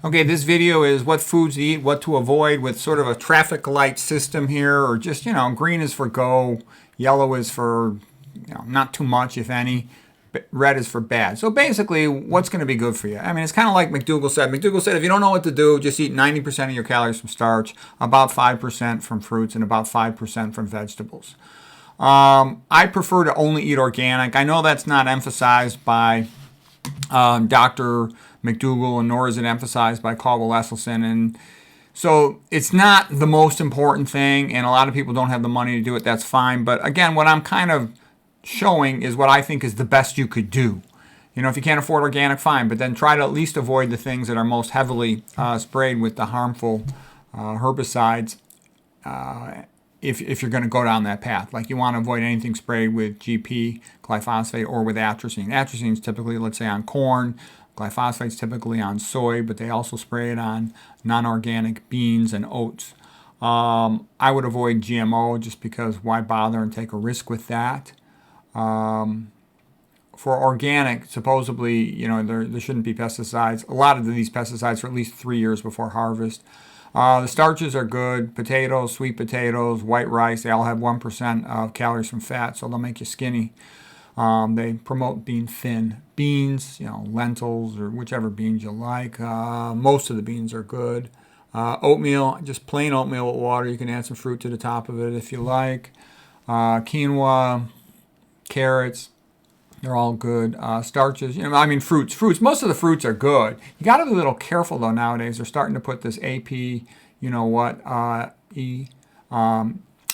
Okay, this video is what foods to eat, what to avoid with sort of a traffic light system here, or just, green is for go, yellow is for, not too much, if any, red is for bad. So basically, what's going to be good for you? I mean, it's kind of like McDougall said. McDougall said if you don't know what to do, just eat 90% of your calories from starch, about 5% from fruits, and about 5% from vegetables. I prefer to only eat organic. I know that's not emphasized by Dr. McDougall, and nor is it emphasized by Caldwell Esselstyn. And so it's not the most important thing, and a lot of people don't have the money to do it. That's fine. But again, what I'm kind of showing is what I think is the best you could do. If you can't afford organic, fine, but then try to at least avoid the things that are most heavily sprayed with the harmful herbicides if you're going to go down that path. Like you want to avoid anything sprayed with GP, glyphosate, or with atrazine. Atrazine is typically, let's say, on corn. Glyphosate is typically on soy, but they also spray it on non-organic beans and oats. I would avoid GMO just because why bother and take a risk with that. For organic, supposedly, there shouldn't be pesticides. A lot of these pesticides for at least 3 years before harvest. The starches are good. Potatoes, sweet potatoes, white rice, they all have 1% of calories from fat, so they'll make you skinny. They promote being thin. Beans, lentils or whichever beans you like. Most of the beans are good. Oatmeal, just plain oatmeal with water. You can add some fruit to the top of it if you like. Quinoa, carrots, they're all good. Starches, fruits. Fruits, most of the fruits are good. You got to be a little careful, though, nowadays. They're starting to put this AP, E,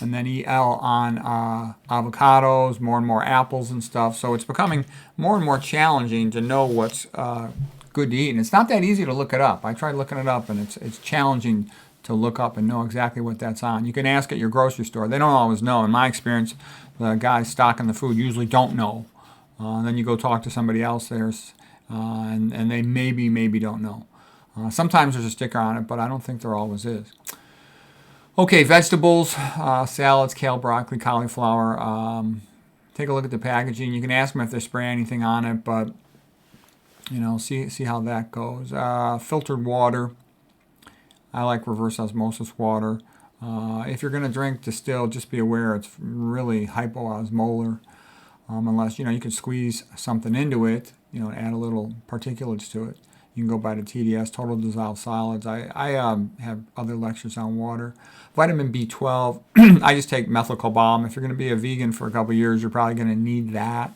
and then EL on avocados, more and more apples and stuff. So it's becoming more and more challenging to know what's good to eat. And it's not that easy to look it up. I tried looking it up, and it's challenging to look up and know exactly what that's on. You can ask at your grocery store. They don't always know. In my experience, the guys stocking the food usually don't know. Then you go talk to somebody else there, and they maybe don't know. Sometimes there's a sticker on it, but I don't think there always is. Okay, vegetables, salads, kale, broccoli, cauliflower. Take a look at the packaging. You can ask them if they spray anything on it, but see how that goes. Filtered water. I like reverse osmosis water. If you're going to drink distilled, just be aware it's really hypoosmolar. Unless, you can squeeze something into it, add a little particulates to it. You can go by the TDS, Total Dissolved Solids. I have other lectures on water. Vitamin B12, I just take methylcobalamin. If you're going to be a vegan for a couple of years, you're probably going to need that.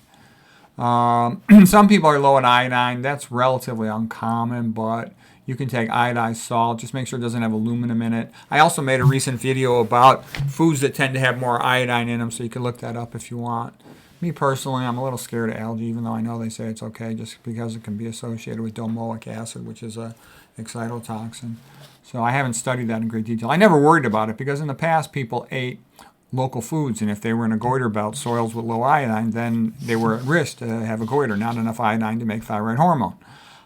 Some people are low in iodine. That's relatively uncommon, but you can take iodized salt. Just make sure it doesn't have aluminum in it. I also made a recent video about foods that tend to have more iodine in them, so you can look that up if you want. Me personally, I'm a little scared of algae, even though I know they say it's okay, just because it can be associated with domoic acid, which is a excitotoxin. So I haven't studied that in great detail. I never worried about it because in the past people ate local foods, and if they were in a goiter belt, soils with low iodine, then they were at risk to have a goiter, not enough iodine to make thyroid hormone.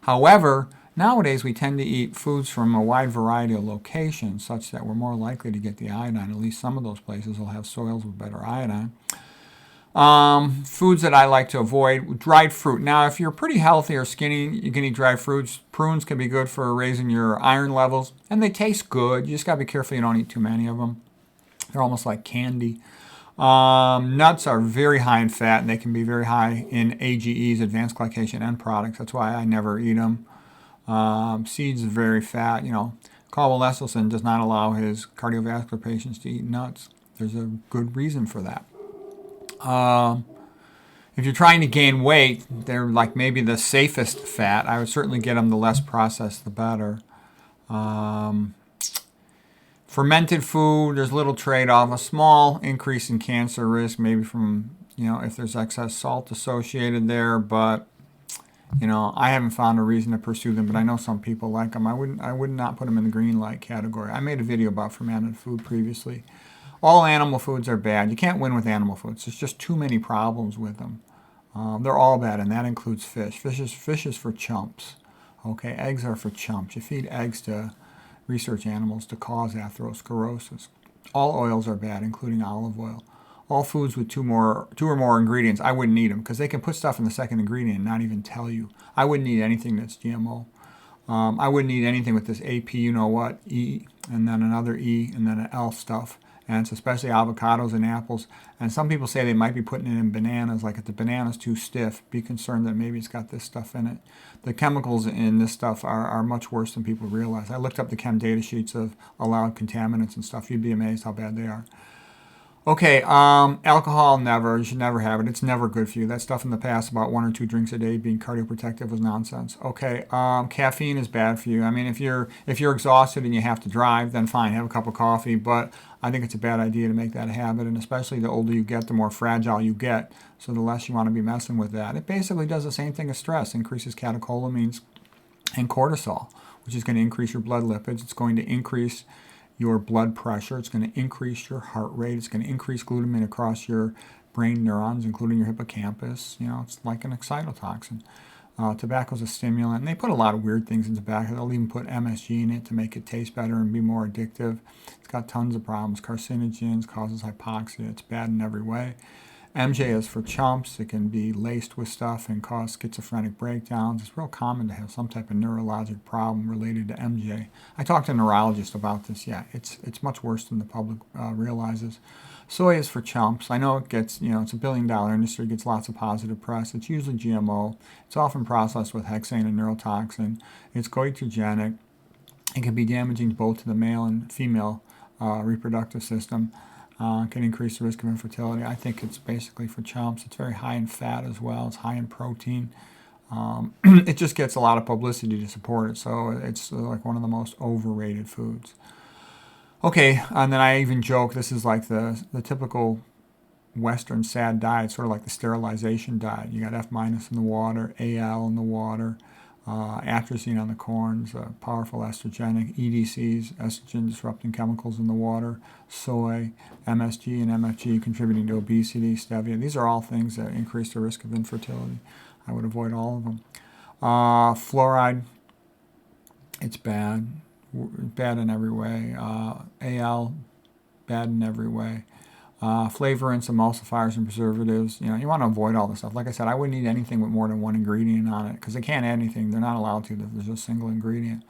However, nowadays we tend to eat foods from a wide variety of locations, such that we're more likely to get the iodine. At least some of those places will have soils with better iodine. Foods that I like to avoid, dried fruit. Now, if you're pretty healthy or skinny, you can eat dried fruits. Prunes can be good for raising your iron levels, and they taste good. You just got to be careful you don't eat too many of them. They're almost like candy. Nuts are very high in fat, and they can be very high in AGEs, advanced glycation end products. That's why I never eat them. Seeds are very fat. Caldwell Esselstyn does not allow his cardiovascular patients to eat nuts. There's a good reason for that. If you're trying to gain weight, they're like maybe the safest fat. I would certainly get them the less processed, the better. Fermented food, there's little trade-off. A small increase in cancer risk, maybe from, if there's excess salt associated there. But, I haven't found a reason to pursue them, but I know some people like them. I would not put them in the green light category. I made a video about fermented food previously. All animal foods are bad. You can't win with animal foods. There's just too many problems with them. They're all bad, and that includes fish. Fish is for chumps. Okay, eggs are for chumps. You feed eggs to research animals to cause atherosclerosis. All oils are bad, including olive oil. All foods with two or more ingredients, I wouldn't eat them because they can put stuff in the second ingredient and not even tell you. I wouldn't eat anything that's GMO. I wouldn't eat anything with this AP, you know what, E, and then another E, and then an L stuff. And it's especially avocados and apples. And some people say they might be putting it in bananas. Like if the banana's too stiff, be concerned that maybe it's got this stuff in it. The chemicals in this stuff are much worse than people realize. I looked up the chem data sheets of allowed contaminants and stuff. You'd be amazed how bad they are. Okay, alcohol, never. You should never have it. It's never good for you. That stuff in the past about 1 or 2 drinks a day being cardioprotective was nonsense. Okay, caffeine is bad for you. I mean, if you're exhausted and you have to drive, then fine, have a cup of coffee. But I think it's a bad idea to make that a habit, and especially the older you get, the more fragile you get. So the less you want to be messing with that. It basically does the same thing as stress. Increases catecholamines and cortisol, which is going to increase your blood lipids. It's going to increase your blood pressure. It's going to increase your heart rate. It's going to increase glutamine across your brain neurons, including your hippocampus. You know, it's like an excitotoxin. Tobacco is a stimulant. And they put a lot of weird things in tobacco. They'll even put MSG in it to make it taste better and be more addictive. It's got tons of problems. Carcinogens, causes hypoxia. It's bad in every way. MJ is for chumps. It can be laced with stuff and cause schizophrenic breakdowns. It's real common to have some type of neurologic problem related to MJ. I talked to a neurologist about this. Yeah, it's much worse than the public realizes. Soy is for chumps. I know it gets, it's a $1 billion industry. It gets lots of positive press. It's usually GMO. It's often processed with hexane and neurotoxin. It's goitrogenic. It can be damaging both to the male and female reproductive system. Can increase the risk of infertility. I think it's basically for chumps. It's very high in fat as well. It's high in protein. It just gets a lot of publicity to support it, so it's like one of the most overrated foods. Okay, and then I even joke this is like the typical Western SAD diet, sort of like the sterilization diet. You got F- in the water, Al in the water, atrazine on the corns, powerful estrogenic, EDCs, estrogen disrupting chemicals in the water, soy, MSG and MFG contributing to obesity, stevia. These are all things that increase the risk of infertility. I would avoid all of them. Fluoride, it's bad in every way. Al, bad in every way. Flavorants, emulsifiers, and preservatives. You want to avoid all this stuff. Like I said, I wouldn't eat anything with more than one ingredient on it because they can't add anything. They're not allowed to. There's a single ingredient.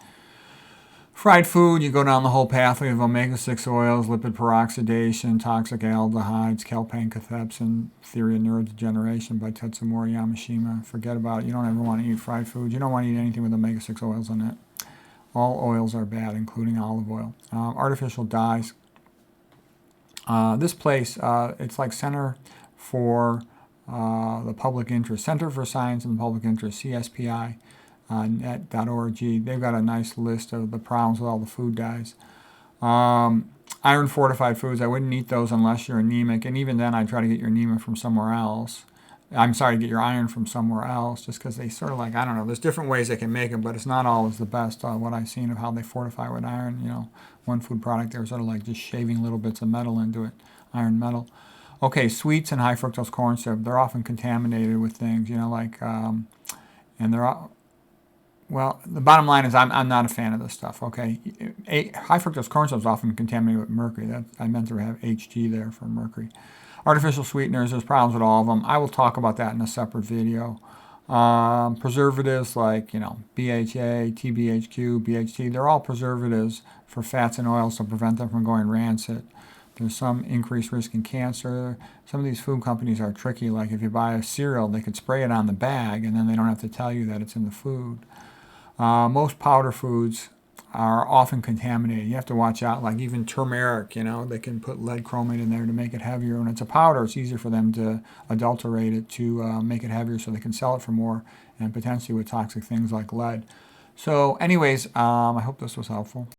Fried food, you go down the whole pathway of omega-6 oils, lipid peroxidation, toxic aldehydes, calpain-cathepsin, theory of neurodegeneration by Tetsumori Yamashima. Forget about it. You don't ever want to eat fried food. You don't want to eat anything with omega-6 oils in it. All oils are bad, including olive oil. Artificial dyes. This place, it's like Center for the Public Interest, Center for Science and the Public Interest, CSPI, net.org. They've got a nice list of the problems with all the food dyes. Iron fortified foods, I wouldn't eat those unless you're anemic, and even then I'd try to get your anemia from somewhere else. Get your iron from somewhere else, just because they sort of like, I don't know, there's different ways they can make them, but it's not always the best. What I've seen of how they fortify with iron, one food product, they were sort of like just shaving little bits of metal into it, iron metal. Okay, sweets and high fructose corn syrup, they're often contaminated with things, and they're all, well, the bottom line is I'm not a fan of this stuff, okay? High fructose corn syrup is often contaminated with mercury. I meant to have HG there for mercury. Artificial sweeteners, there's problems with all of them. I will talk about that in a separate video. Preservatives like, BHA, TBHQ, BHT, they're all preservatives for fats and oils to prevent them from going rancid. There's some increased risk in cancer. Some of these food companies are tricky. Like if you buy a cereal, they could spray it on the bag and then they don't have to tell you that it's in the food. Most powder foods are often contaminated. You have to watch out, like even turmeric, they can put lead chromate in there to make it heavier. When it's a powder, it's easier for them to adulterate it to make it heavier so they can sell it for more and potentially with toxic things like lead. So anyways, I hope this was helpful.